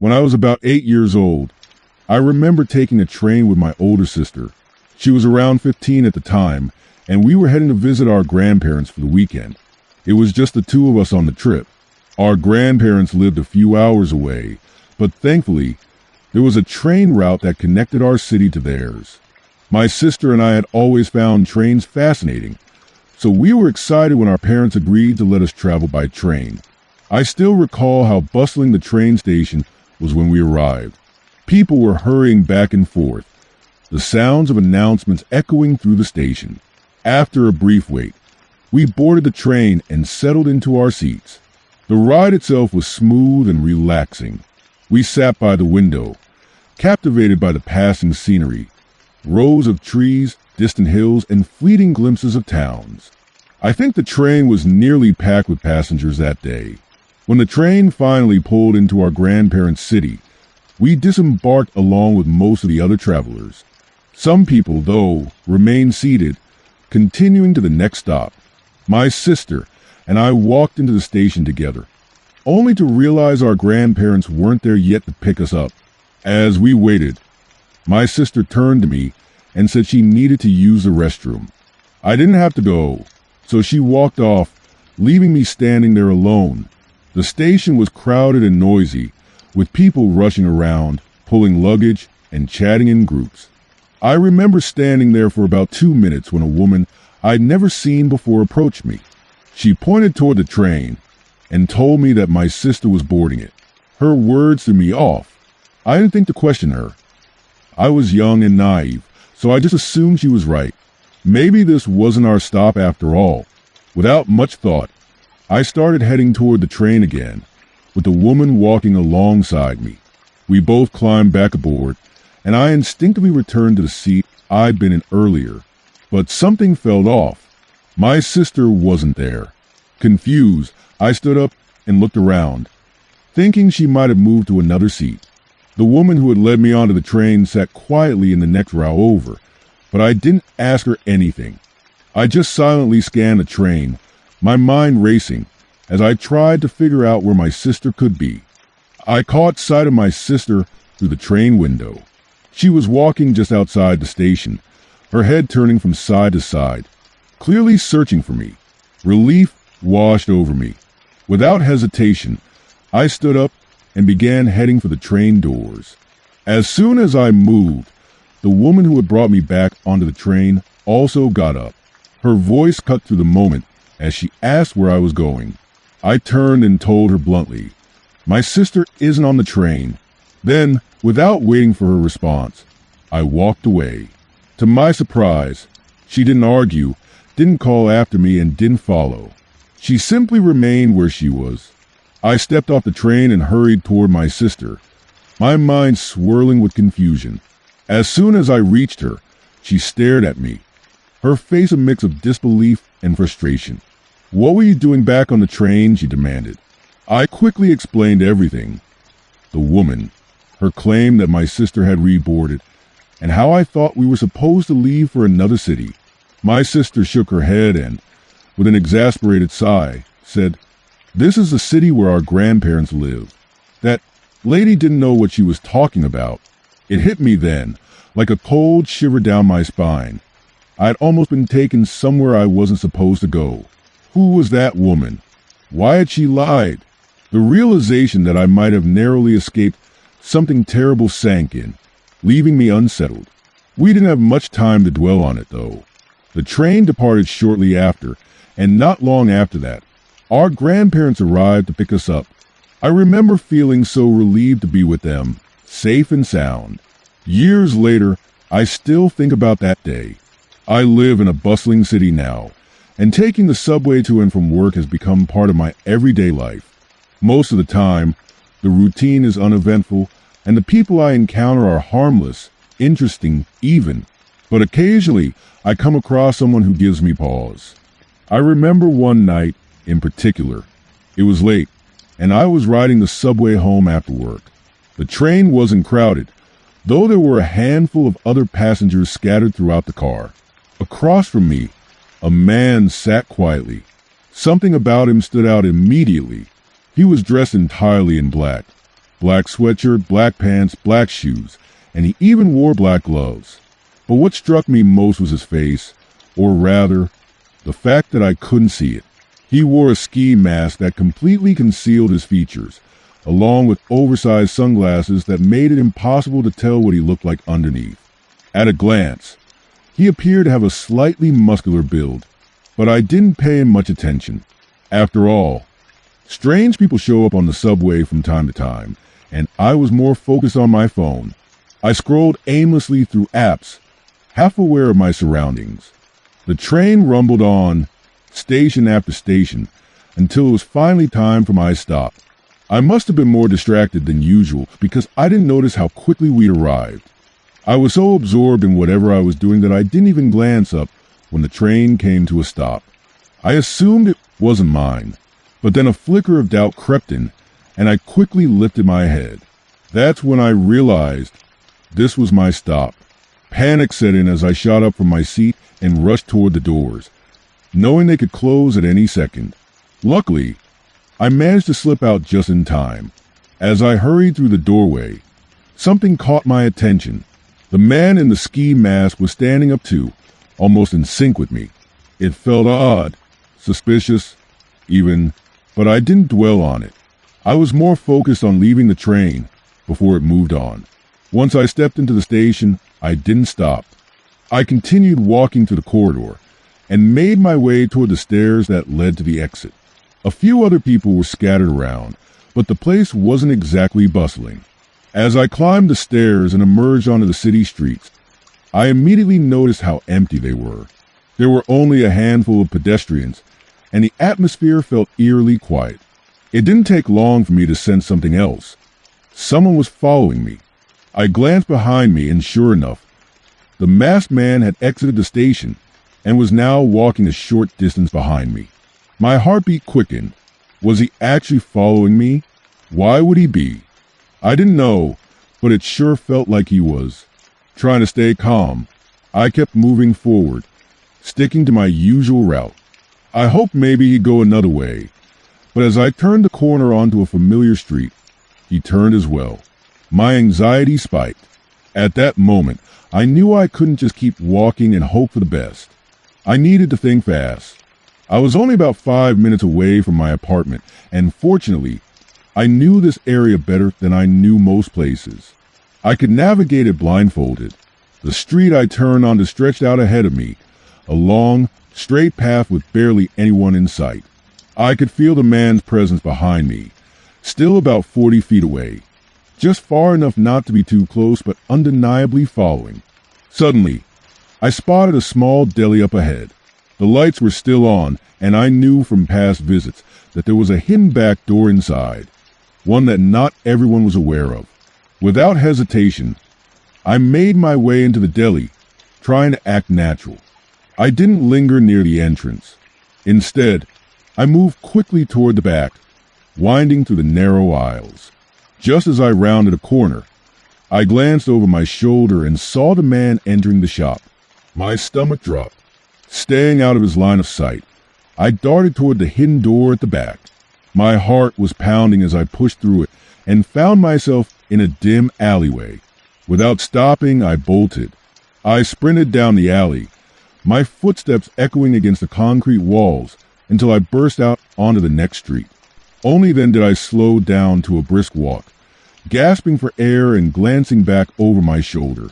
When I was about 8 years old, I remember taking a train with my older sister. She was around 15 at the time, and we were heading to visit our grandparents for the weekend. It was just the two of us on the trip. Our grandparents lived a few hours away, but thankfully, there was a train route that connected our city to theirs. My sister and I had always found trains fascinating, so we were excited when our parents agreed to let us travel by train. I still recall how bustling the train station was when we arrived. People were hurrying back and forth, the sounds of announcements echoing through the station. After a brief wait, we boarded the train and settled into our seats. The ride itself was smooth and relaxing. We sat by the window, captivated by the passing scenery, rows of trees, distant hills, and fleeting glimpses of towns. I think the train was nearly packed with passengers that day. When the train finally pulled into our grandparents' city, we disembarked along with most of the other travelers. Some people, though, remained seated, continuing to the next stop. My sister and I walked into the station together, only to realize our grandparents weren't there yet to pick us up. As we waited, my sister turned to me and said she needed to use the restroom. I didn't have to go, so she walked off, leaving me standing there alone. The station was crowded and noisy, with people rushing around, pulling luggage, and chatting in groups. I remember standing there for about 2 minutes when a woman I'd never seen before approached me. She pointed toward the train and told me that my sister was boarding it. Her words threw me off. I didn't think to question her. I was young and naive, so I just assumed she was right. Maybe this wasn't our stop after all. Without much thought, I started heading toward the train again, with the woman walking alongside me. We both climbed back aboard, and I instinctively returned to the seat I'd been in earlier. But something felt off. My sister wasn't there. Confused, I stood up and looked around, thinking she might have moved to another seat. The woman who had led me onto the train sat quietly in the next row over, but I didn't ask her anything. I just silently scanned the train, my mind racing, as I tried to figure out where my sister could be. I caught sight of my sister through the train window. She was walking just outside the station, her head turning from side to side, clearly searching for me. Relief washed over me. Without hesitation, I stood up and began heading for the train doors. As soon as I moved, the woman who had brought me back onto the train also got up. Her voice cut through the moment as she asked where I was going. I turned and told her bluntly, "My sister isn't on the train." Then, without waiting for her response, I walked away. To my surprise, she didn't argue, didn't call after me, and didn't follow. She simply remained where she was. I stepped off the train and hurried toward my sister, my mind swirling with confusion. As soon as I reached her, she stared at me, her face a mix of disbelief and frustration. "What were you doing back on the train?" she demanded. I quickly explained everything. The woman, her claim that my sister had reboarded, and how I thought we were supposed to leave for another city. My sister shook her head and, with an exasperated sigh, said, "This is the city where our grandparents live." That lady didn't know what she was talking about. It hit me then, like a cold shiver down my spine. I'd almost been taken somewhere I wasn't supposed to go. Who was that woman? Why had she lied? The realization that I might have narrowly escaped something terrible sank in, leaving me unsettled. We didn't have much time to dwell on it, though. The train departed shortly after, and not long after that, our grandparents arrived to pick us up. I remember feeling so relieved to be with them, safe and sound. Years later, I still think about that day. I live in a bustling city now, and taking the subway to and from work has become part of my everyday life. Most of the time, the routine is uneventful, and the people I encounter are harmless, interesting, even. But occasionally, I come across someone who gives me pause. I remember one night in particular. It was late, and I was riding the subway home after work. The train wasn't crowded, though there were a handful of other passengers scattered throughout the car. Across from me, a man sat quietly. Something about him stood out immediately. He was dressed entirely in black Black sweatshirt, black pants, black shoes, and he even wore black gloves. But what struck me most was his face, or rather, the fact that I couldn't see it. He wore a ski mask that completely concealed his features, along with oversized sunglasses that made it impossible to tell what he looked like underneath. At a glance, he appeared to have a slightly muscular build, but I didn't pay him much attention. After all, strange people show up on the subway from time to time, and I was more focused on my phone. I scrolled aimlessly through apps, half aware of my surroundings. The train rumbled on, station after station, until it was finally time for my stop. I must have been more distracted than usual because I didn't notice how quickly we'd arrived. I was so absorbed in whatever I was doing that I didn't even glance up when the train came to a stop. I assumed it wasn't mine, but then a flicker of doubt crept in, and I quickly lifted my head. That's when I realized this was my stop. Panic set in as I shot up from my seat and rushed toward the doors, knowing they could close at any second. Luckily, I managed to slip out just in time. As I hurried through the doorway, something caught my attention. The man in the ski mask was standing up too, almost in sync with me. It felt odd, suspicious, even, but I didn't dwell on it. I was more focused on leaving the train before it moved on. Once I stepped into the station, I didn't stop. I continued walking through the corridor and made my way toward the stairs that led to the exit. A few other people were scattered around, but the place wasn't exactly bustling. As I climbed the stairs and emerged onto the city streets, I immediately noticed how empty they were. There were only a handful of pedestrians, and the atmosphere felt eerily quiet. It didn't take long for me to sense something else. Someone was following me. I glanced behind me, and sure enough, the masked man had exited the station and was now walking a short distance behind me. My heartbeat quickened. Was he actually following me? Why would he be? I didn't know, but it sure felt like he was. Trying to stay calm, I kept moving forward, sticking to my usual route. I hoped maybe he'd go another way, but as I turned the corner onto a familiar street, he turned as well. My anxiety spiked. At that moment, I knew I couldn't just keep walking and hope for the best. I needed to think fast. I was only about 5 minutes away from my apartment, and fortunately, I knew this area better than I knew most places. I could navigate it blindfolded. The street I turned onto stretched out ahead of me, a long, straight path with barely anyone in sight. I could feel the man's presence behind me, still about 40 feet away, just far enough not to be too close but undeniably following. Suddenly, I spotted a small deli up ahead. The lights were still on, and I knew from past visits that there was a hidden back door inside, one that not everyone was aware of. Without hesitation, I made my way into the deli, trying to act natural. I didn't linger near the entrance. Instead, I moved quickly toward the back, winding through the narrow aisles. Just as I rounded a corner, I glanced over my shoulder and saw the man entering the shop. My stomach dropped. Staying out of his line of sight, I darted toward the hidden door at the back. My heart was pounding as I pushed through it and found myself in a dim alleyway. Without stopping, I bolted. I sprinted down the alley, my footsteps echoing against the concrete walls until I burst out onto the next street. Only then did I slow down to a brisk walk, gasping for air and glancing back over my shoulder.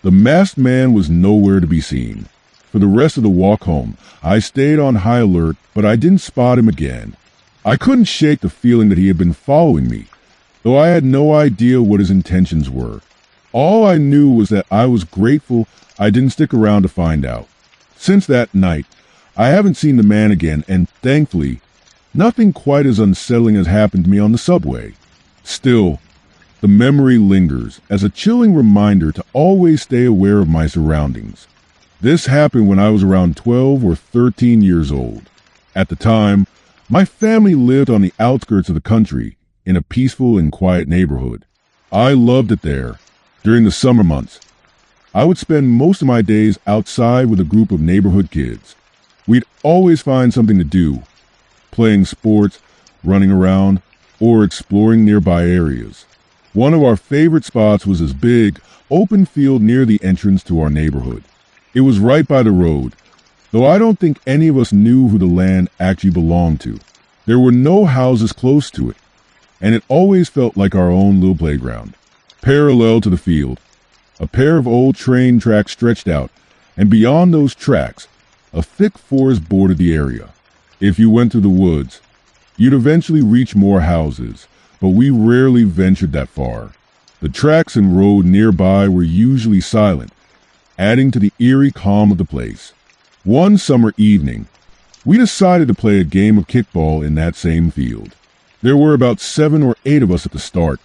The masked man was nowhere to be seen. For the rest of the walk home, I stayed on high alert, but I didn't spot him again. I couldn't shake the feeling that he had been following me, though I had no idea what his intentions were. All I knew was that I was grateful I didn't stick around to find out. Since that night, I haven't seen the man again, and thankfully, nothing quite as unsettling has happened to me on the subway. Still, the memory lingers as a chilling reminder to always stay aware of my surroundings. This happened when I was around 12 or 13 years old. At the time, my family lived on the outskirts of the country in a peaceful and quiet neighborhood. I loved it there. During the summer months, I would spend most of my days outside with a group of neighborhood kids. We'd always find something to do, playing sports, running around, or exploring nearby areas. One of our favorite spots was this big, open field near the entrance to our neighborhood. It was right by the road, though I don't think any of us knew who the land actually belonged to. There were no houses close to it, and it always felt like our own little playground. Parallel to the field, a pair of old train tracks stretched out, and beyond those tracks, a thick forest bordered the area. If you went through the woods, you'd eventually reach more houses, but we rarely ventured that far. The tracks and road nearby were usually silent, adding to the eerie calm of the place. One summer evening, we decided to play a game of kickball in that same field. There were about 7 or 8 of us at the start,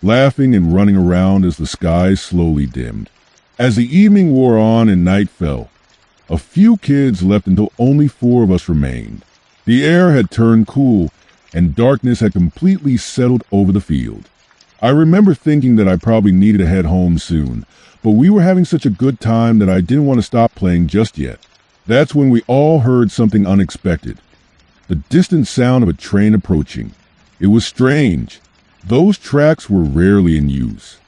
laughing and running around as the sky slowly dimmed. As the evening wore on and night fell, a few kids left until only 4 of us remained. The air had turned cool, and darkness had completely settled over the field. I remember thinking that I probably needed to head home soon, but we were having such a good time that I didn't want to stop playing just yet. That's when we all heard something unexpected. The distant sound of a train approaching. It was strange. Those tracks were rarely in use.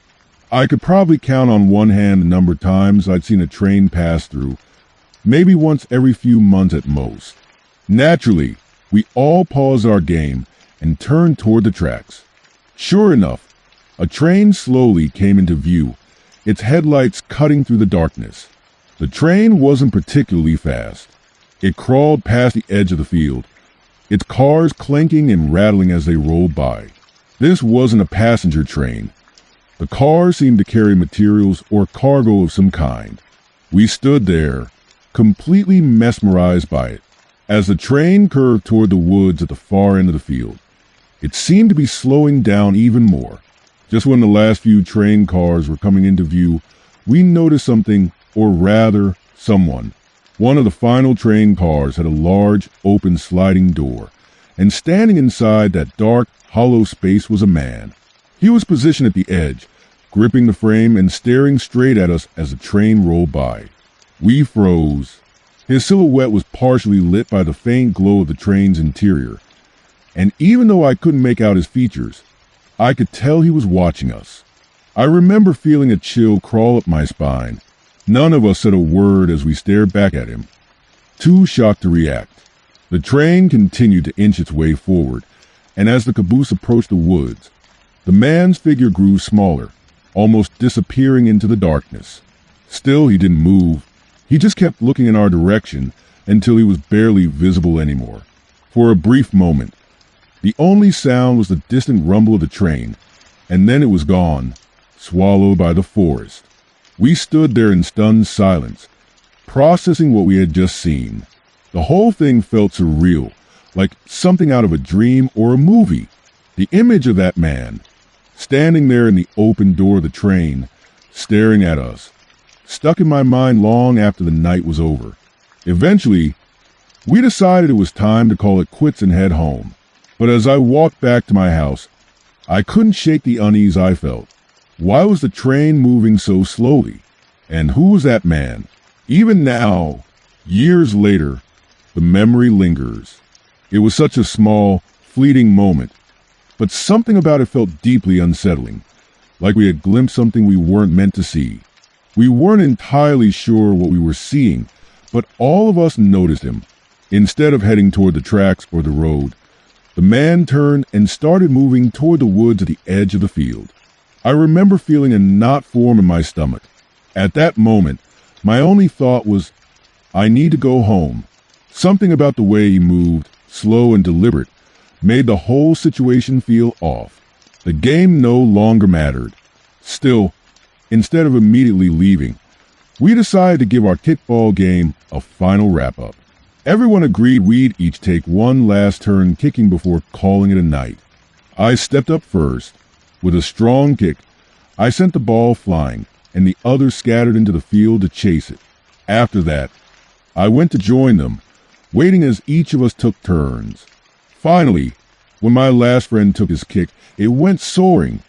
I could probably count on one hand the number of times I'd seen a train pass through, maybe once every few months at most. Naturally, we all paused our game and turned toward the tracks. Sure enough, a train slowly came into view, its headlights cutting through the darkness. The train wasn't particularly fast. It crawled past the edge of the field, its cars clanking and rattling as they rolled by. This wasn't a passenger train. The cars seemed to carry materials or cargo of some kind. We stood there, completely mesmerized by it. As the train curved toward the woods at the far end of the field, it seemed to be slowing down even more. Just when the last few train cars were coming into view, we noticed something, or rather, someone. One of the final train cars had a large, open sliding door, and standing inside that dark, hollow space was a man. He was positioned at the edge, gripping the frame and staring straight at us as the train rolled by. We froze. His silhouette was partially lit by the faint glow of the train's interior, and even though I couldn't make out his features, I could tell he was watching us. I remember feeling a chill crawl up my spine. None of us said a word as we stared back at him, too shocked to react. The train continued to inch its way forward, and as the caboose approached the woods, the man's figure grew smaller, almost disappearing into the darkness. Still, he didn't move. He just kept looking in our direction until he was barely visible anymore. For a brief moment, the only sound was the distant rumble of the train, and then it was gone, swallowed by the forest. We stood there in stunned silence, processing what we had just seen. The whole thing felt surreal, like something out of a dream or a movie. The image of that man, standing there in the open door of the train, staring at us, stuck in my mind long after the night was over. Eventually, we decided it was time to call it quits and head home. But as I walked back to my house, I couldn't shake the unease I felt. Why was the train moving so slowly? And who was that man? Even now, years later, the memory lingers. It was such a small, fleeting moment, but something about it felt deeply unsettling, like we had glimpsed something we weren't meant to see. We weren't entirely sure what we were seeing, but all of us noticed him. Instead of heading toward the tracks or the road, the man turned and started moving toward the woods at the edge of the field. I remember feeling a knot form in my stomach. At that moment, my only thought was, I need to go home. Something about the way he moved, slow and deliberate, made the whole situation feel off. The game no longer mattered. Still, instead of immediately leaving, we decided to give our kickball game a final wrap-up. Everyone agreed we'd each take one last turn kicking before calling it a night. I stepped up first. With a strong kick, I sent the ball flying, and the others scattered into the field to chase it. After that, I went to join them, waiting as each of us took turns. Finally, when my last friend took his kick, it went soaring,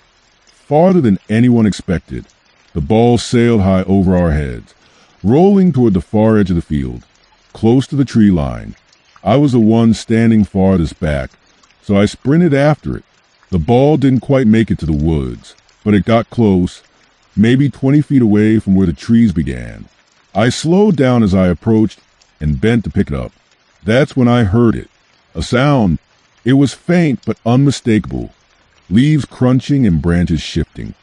farther than anyone expected. The ball sailed high over our heads, rolling toward the far edge of the field, close to the tree line. I was the one standing farthest back, so I sprinted after it. The ball didn't quite make it to the woods, but it got close, maybe 20 feet away from where the trees began. I slowed down as I approached and bent to pick it up. That's when I heard it. A sound. It was faint but unmistakable. Leaves crunching and branches shifting.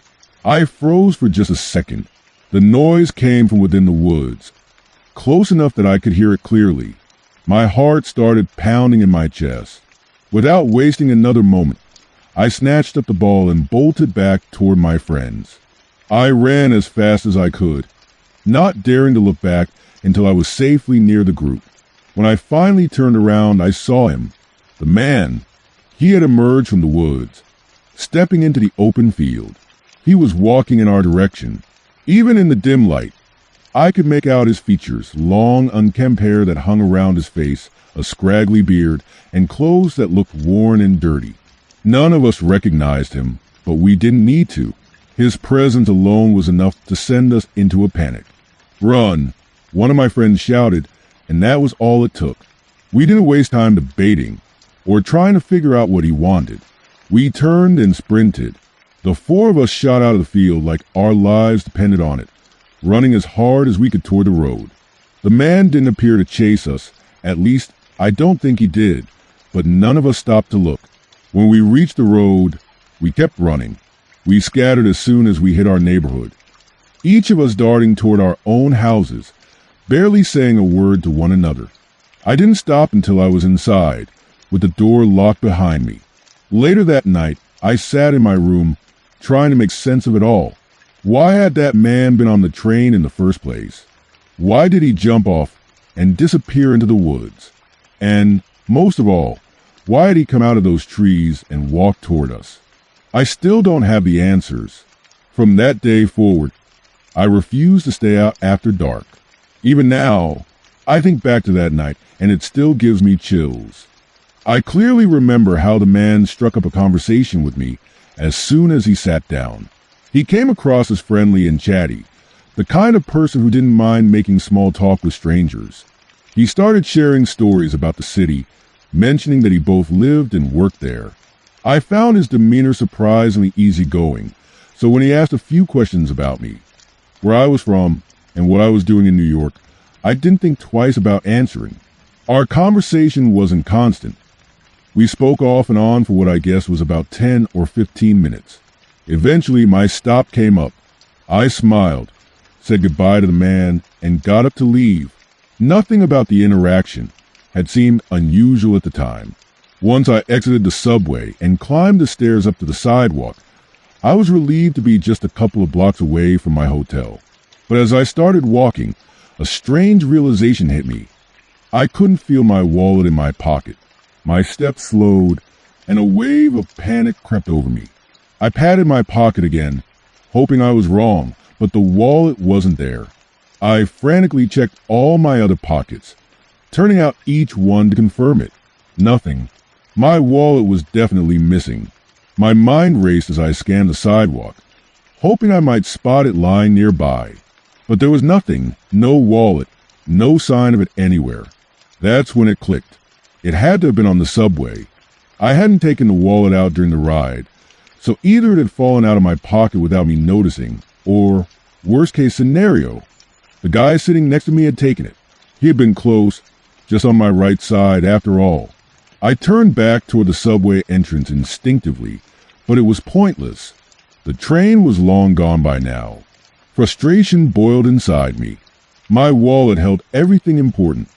I froze for just a second. The noise came from within the woods, close enough that I could hear it clearly. My heart started pounding in my chest. Without wasting another moment, I snatched up the ball and bolted back toward my friends. I ran as fast as I could, not daring to look back until I was safely near the group. When I finally turned around, I saw him. The man. He had emerged from the woods, stepping into the open field. He was walking in our direction. Even in the dim light, I could make out his features, long, unkempt hair that hung around his face, a scraggly beard, and clothes that looked worn and dirty. None of us recognized him, but we didn't need to. His presence alone was enough to send us into a panic. "Run!" one of my friends shouted, and that was all it took. We didn't waste time debating or trying to figure out what he wanted. We turned and sprinted. The four of us shot out of the field like our lives depended on it, running as hard as we could toward the road. The man didn't appear to chase us, at least I don't think he did, but none of us stopped to look. When we reached the road, we kept running. We scattered as soon as we hit our neighborhood, each of us darting toward our own houses, barely saying a word to one another. I didn't stop until I was inside, with the door locked behind me. Later that night, I sat in my room, trying to make sense of it all. Why had that man been on the train in the first place? Why did he jump off and disappear into the woods? And, most of all, why had he come out of those trees and walked toward us? I still don't have the answers. From that day forward, I refused to stay out after dark. Even now, I think back to that night, and it still gives me chills. I clearly remember how the man struck up a conversation with me as soon as he sat down. He came across as friendly and chatty, the kind of person who didn't mind making small talk with strangers. He started sharing stories about the city, mentioning that he both lived and worked there. I found his demeanor surprisingly easygoing, so when he asked a few questions about me, where I was from, and what I was doing in New York, I didn't think twice about answering. Our conversation wasn't constant. We spoke off and on for what I guess was about 10 or 15 minutes. Eventually, my stop came up. I smiled, said goodbye to the man, and got up to leave. Nothing about the interaction had seemed unusual at the time. Once I exited the subway and climbed the stairs up to the sidewalk, I was relieved to be just a couple of blocks away from my hotel. But as I started walking, a strange realization hit me. I couldn't feel my wallet in my pocket. My steps slowed, and a wave of panic crept over me. I patted my pocket again, hoping I was wrong, but the wallet wasn't there. I frantically checked all my other pockets, turning out each one to confirm it. Nothing. My wallet was definitely missing. My mind raced as I scanned the sidewalk, hoping I might spot it lying nearby. But there was nothing, no wallet, no sign of it anywhere. That's when it clicked. It had to have been on the subway. I hadn't taken the wallet out during the ride, so either it had fallen out of my pocket without me noticing, or, worst case scenario, the guy sitting next to me had taken it. He had been close, just on my right side after all. I turned back toward the subway entrance instinctively, but it was pointless. The train was long gone by now. Frustration boiled inside me. My wallet held everything important.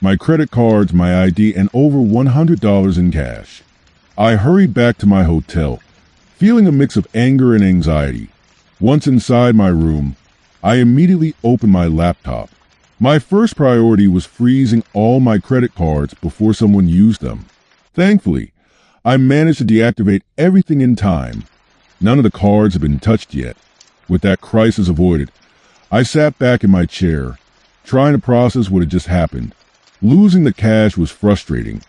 My credit cards, my ID, and over $100 in cash. I hurried back to my hotel, feeling a mix of anger and anxiety. Once inside my room, I immediately opened my laptop. My first priority was freezing all my credit cards before someone used them. Thankfully, I managed to deactivate everything in time. None of the cards had been touched yet. With that crisis avoided, I sat back in my chair, trying to process what had just happened. Losing the cash was frustrating,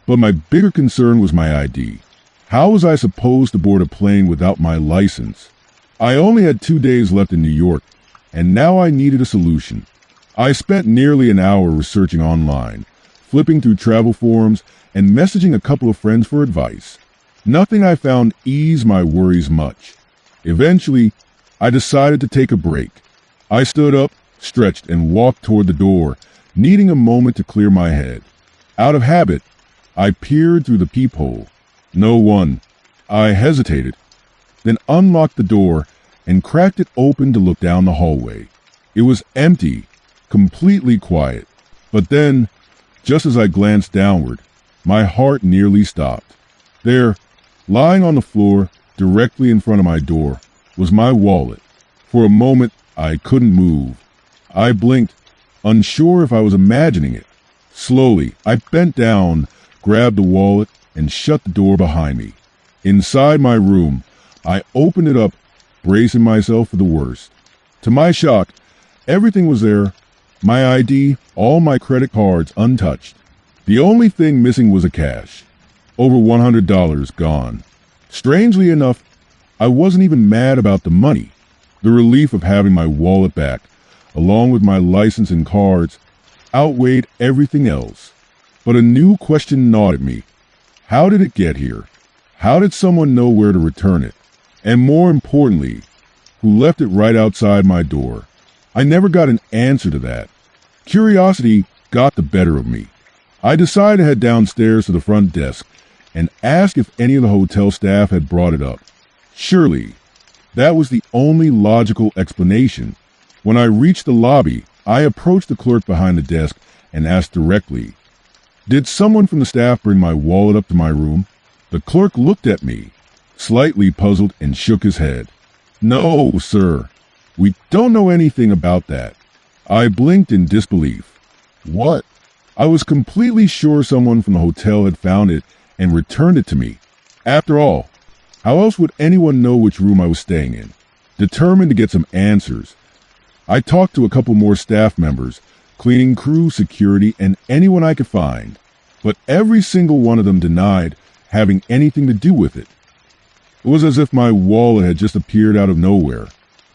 but my bigger concern was my ID. How was I supposed to board a plane without my license? I only had 2 days left in New York, and now I needed a solution. I spent nearly an hour researching online, flipping through travel forums, and messaging a couple of friends for advice. Nothing I found eased my worries much. Eventually, I decided to take a break. I stood up, stretched, and walked toward the door, needing a moment to clear my head. Out of habit, I peered through the peephole. No one. I hesitated, then unlocked the door and cracked it open to look down the hallway. It was empty, completely quiet. But then, just as I glanced downward, my heart nearly stopped. There, lying on the floor, directly in front of my door, was my wallet. For a moment, I couldn't move. I blinked, unsure if I was imagining it. Slowly, I bent down, grabbed the wallet, and shut the door behind me. Inside my room, I opened it up, bracing myself for the worst. To my shock, everything was there. My ID, all my credit cards untouched. The only thing missing was a cash. Over $100 gone. Strangely enough, I wasn't even mad about the money. The relief of having my wallet back, along with my license and cards, outweighed everything else. But a new question gnawed at me. How did it get here? How did someone know where to return it? And more importantly, who left it right outside my door? I never got an answer to that. Curiosity got the better of me. I decided to head downstairs to the front desk and ask if any of the hotel staff had brought it up. Surely, that was the only logical explanation. When I reached the lobby, I approached the clerk behind the desk and asked directly, "Did someone from the staff bring my wallet up to my room?" The clerk looked at me, slightly puzzled, and shook his head. "No, sir. We don't know anything about that." I blinked in disbelief. What? I was completely sure someone from the hotel had found it and returned it to me. After all, how else would anyone know which room I was staying in? Determined to get some answers, I talked to a couple more staff members, cleaning crew, security, and anyone I could find. But every single one of them denied having anything to do with it. It was as if my wallet had just appeared out of nowhere.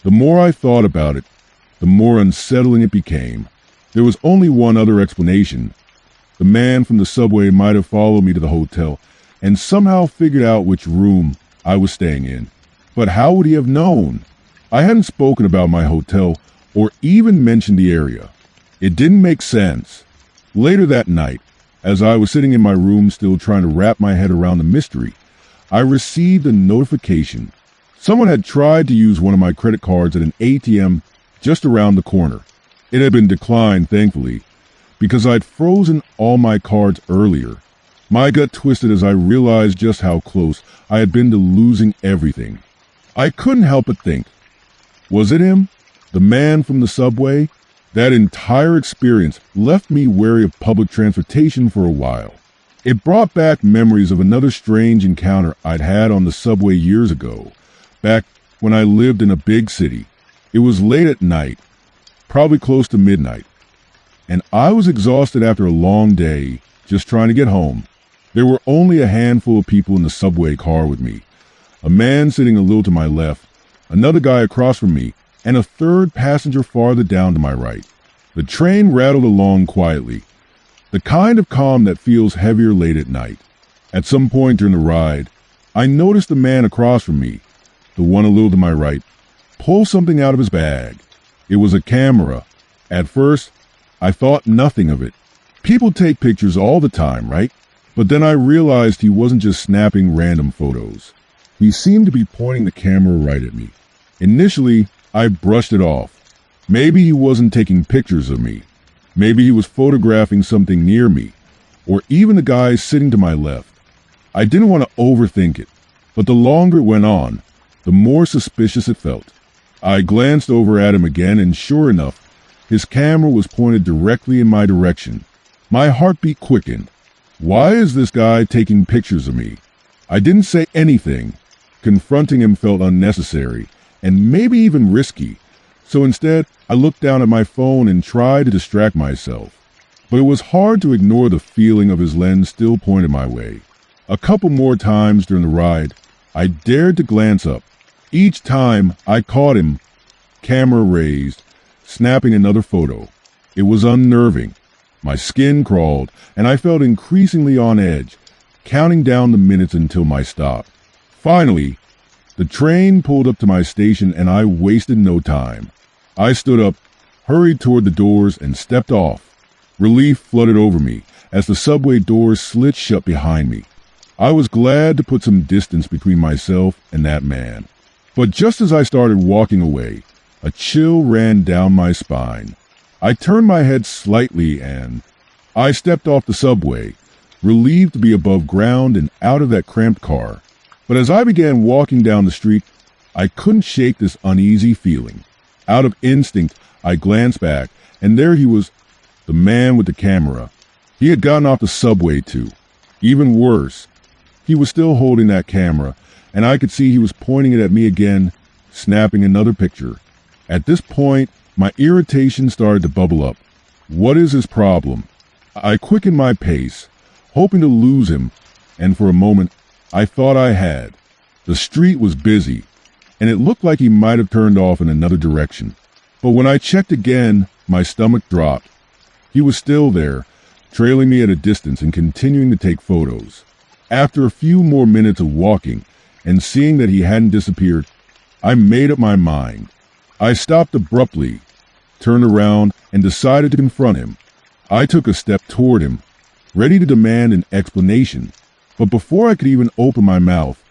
The more I thought about it, the more unsettling it became. There was only one other explanation. The man from the subway might have followed me to the hotel and somehow figured out which room I was staying in. But how would he have known? I hadn't spoken about my hotel or even mentioned the area. It didn't make sense. Later that night, as I was sitting in my room still trying to wrap my head around the mystery, I received a notification. Someone had tried to use one of my credit cards at an ATM just around the corner. It had been declined, thankfully, because I'd frozen all my cards earlier. My gut twisted as I realized just how close I had been to losing everything. I couldn't help but think, was it him? The man from the subway? That entire experience left me wary of public transportation for a while. It brought back memories of another strange encounter I'd had on the subway years ago, back when I lived in a big city. It was late at night, probably close to midnight, and I was exhausted after a long day just trying to get home. There were only a handful of people in the subway car with me. A man sitting a little to my left, another guy across from me, and a third passenger farther down to my right. The train rattled along quietly, the kind of calm that feels heavier late at night. At some point during the ride, I noticed the man across from me, the one a little to my right, pull something out of his bag. It was a camera. At first, I thought nothing of it. People take pictures all the time, right? But then I realized he wasn't just snapping random photos. He seemed to be pointing the camera right at me. Initially, I brushed it off. Maybe he wasn't taking pictures of me. Maybe he was photographing something near me, or even the guy sitting to my left. I didn't want to overthink it, but the longer it went on, the more suspicious it felt. I glanced over at him again, and sure enough, his camera was pointed directly in my direction. My heartbeat quickened. Why is this guy taking pictures of me? I didn't say anything. Confronting him felt unnecessary, and maybe even risky. So instead, I looked down at my phone and tried to distract myself. But it was hard to ignore the feeling of his lens still pointed my way. A couple more times during the ride, I dared to glance up. Each time, I caught him, camera raised, snapping another photo. It was unnerving. My skin crawled, and I felt increasingly on edge, counting down the minutes until my stop. Finally, The train pulled up to my station and I wasted no time. I stood up, hurried toward the doors, and stepped off. Relief flooded over me as the subway doors slid shut behind me. I was glad to put some distance between myself and that man. But just as I started walking away, a chill ran down my spine. I turned my head slightly and I stepped off the subway, relieved to be above ground and out of that cramped car. But as I began walking down the street, I couldn't shake this uneasy feeling. Out of instinct, I glanced back, and there he was, the man with the camera. He had gotten off the subway too. Even worse, he was still holding that camera, and I could see he was pointing it at me again, snapping another picture. At this point, my irritation started to bubble up. What is his problem? I quickened my pace, hoping to lose him, and for a moment, I thought I had. The street was busy, and it looked like he might have turned off in another direction. But when I checked again, my stomach dropped. He was still there, trailing me at a distance and continuing to take photos. After a few more minutes of walking and seeing that he hadn't disappeared, I made up my mind. I stopped abruptly, turned around, and decided to confront him. I took a step toward him, ready to demand an explanation. But before I could even open my mouth,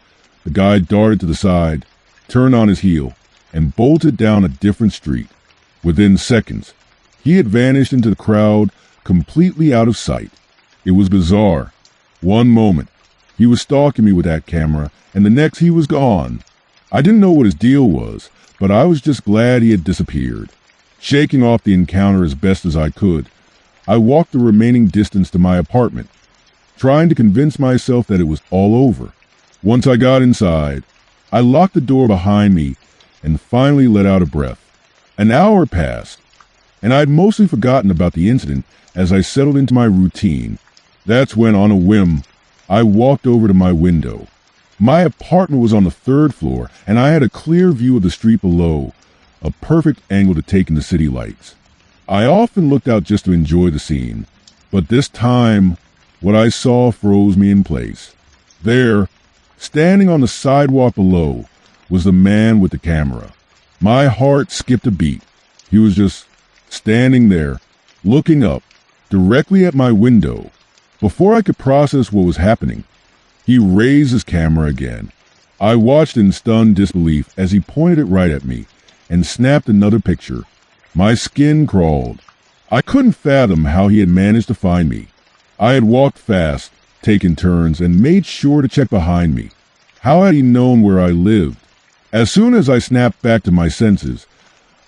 the guy darted to the side, turned on his heel, and bolted down a different street. Within seconds, he had vanished into the crowd, completely out of sight. It was bizarre. One moment, he was stalking me with that camera, and the next he was gone. I didn't know what his deal was, but I was just glad he had disappeared. Shaking off the encounter as best as I could, I walked the remaining distance to my apartment, trying to convince myself that it was all over. Once I got inside, I locked the door behind me and finally let out a breath. An hour passed, and I'd mostly forgotten about the incident as I settled into my routine. That's when, on a whim, I walked over to my window. My apartment was on the 3rd floor, and I had a clear view of the street below, a perfect angle to take in the city lights. I often looked out just to enjoy the scene, but this time, what I saw froze me in place. There, standing on the sidewalk below, was the man with the camera. My heart skipped a beat. He was just standing there, looking up, directly at my window. Before I could process what was happening, he raised his camera again. I watched in stunned disbelief as he pointed it right at me and snapped another picture. My skin crawled. I couldn't fathom how he had managed to find me. I had walked fast, taken turns, and made sure to check behind me. How had he known where I lived? As soon as I snapped back to my senses,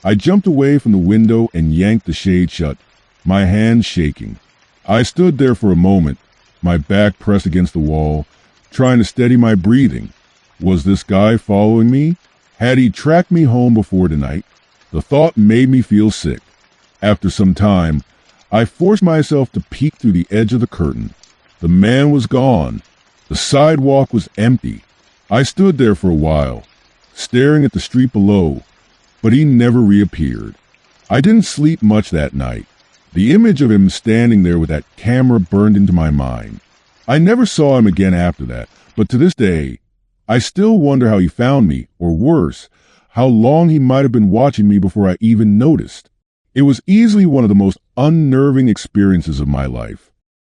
I jumped away from the window and yanked the shade shut, my hands shaking. I stood there for a moment, my back pressed against the wall, trying to steady my breathing. Was this guy following me? Had he tracked me home before tonight? The thought made me feel sick. After some time, I forced myself to peek through the edge of the curtain. The man was gone. The sidewalk was empty. I stood there for a while, staring at the street below, but he never reappeared. I didn't sleep much that night. The image of him standing there with that camera burned into my mind. I never saw him again after that, but to this day, I still wonder how he found me, or worse, how long he might have been watching me before I even noticed. It was easily one of the most unnerving experiences of my life.